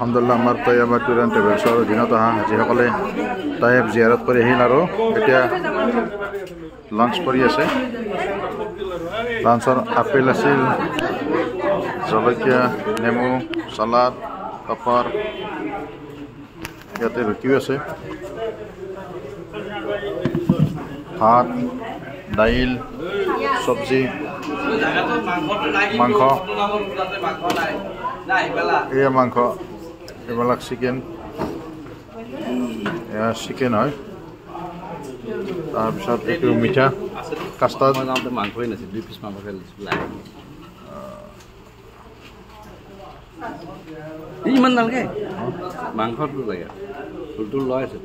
আলহামদুলিল্লাহ আমাৰ তৈয়াবা tour and ট্ৰেভেলছৰ দিনত অহা যিসকলে তাইব জিয়াৰত কৰি আহিল আৰু এতিয়া লাঞ্চ কৰি আছে। লাঞ্চৰ আপেল আছিল, জলকীয়া, নেমু, চালাড, পাপৰ, ইয়াতে ৰুটিও আছে, ভাত, দাইল, চব্জি, মাংস, এয়া মাংস, এইবিলাক চিকেন, এয়া চিকেন হয়। তাৰপিছত এইটো মিঠা কাষ্টাৰ্ড, মাংসই নাছিল, 2 পিচ মাংস ইমান নালাগে, মাংসটো লাগে, ফুলটো লৈ আছে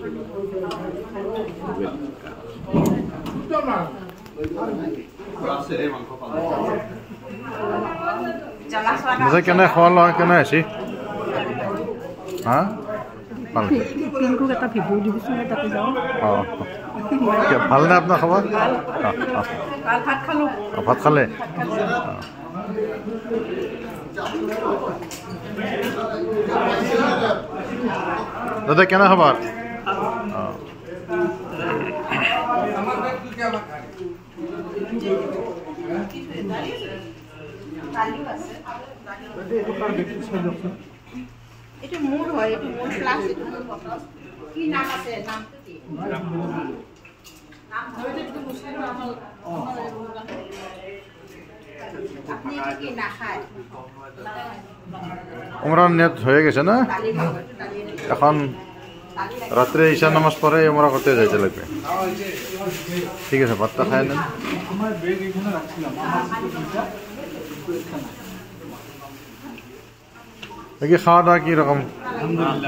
কেনে খোৱা লোৱা কেনে আছে? হা ভালনে আপোনাৰ খবৰ? ভাত খালে? দাদা কেনে খবৰ? এটা মুড হয়, এটা মুড ক্লাস, এটা মুড বটল কি নাম আছে? নামটো কি? নাম ধরে একটু মুসলিম আমল আপনি কি না খায়? উমরান নেট হয়ে গেছে না? এখন রাত্রে ঈশা নামাজ পড়ে উমরা করতে যাইতে লাগবে। ঠিক আছে, ভাতটা খাই নেন। দেখি খাওয়া দাওয়া কি রকম?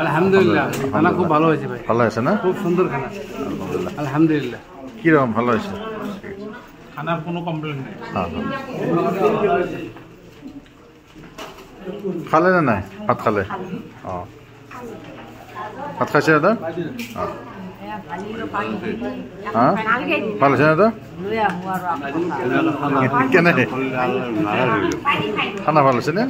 আলহামদুলিল্লাহ, খানা খুব ভালো হয়েছে ভাই। ভালো আছে না? খুব সুন্দর খানা, আলহামদুলিল্লাহ। কি রকম ভালো হয়েছে? খানার কোনো কমপ্লেন নেই। খালে না নাই? ভাত খালে? ভাত খাইছে দাদা? হ্যাঁ ভালো আছে দাদা? কেনে খানা ভালো আছে না?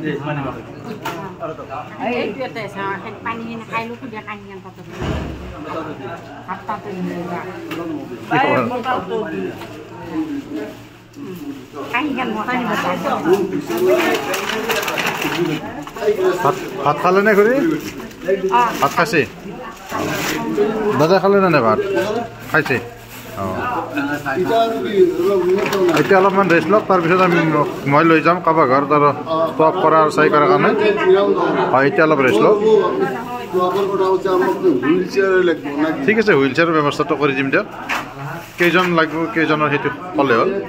ভাত খালে না ঘুরি? ভাত খাইছে? দাদা খালে না ভাত? খাইছে? এতিয়া অলপমান ৰেষ্ট লওক, তাৰপিছত মই লৈ যাম কাৰোবাৰ ঘৰত আৰু টপ কৰা আৰু চাই কৰাৰ কাৰণে। এতিয়া অলপ ৰেষ্ট লওক। ঠিক আছে, হুইল চেয়াৰৰ ব্যৱস্থাটো কৰি দিম দিয়ক। কেইজন লাগিব, কেইজনৰ সেইটো ক'লে হ'ল।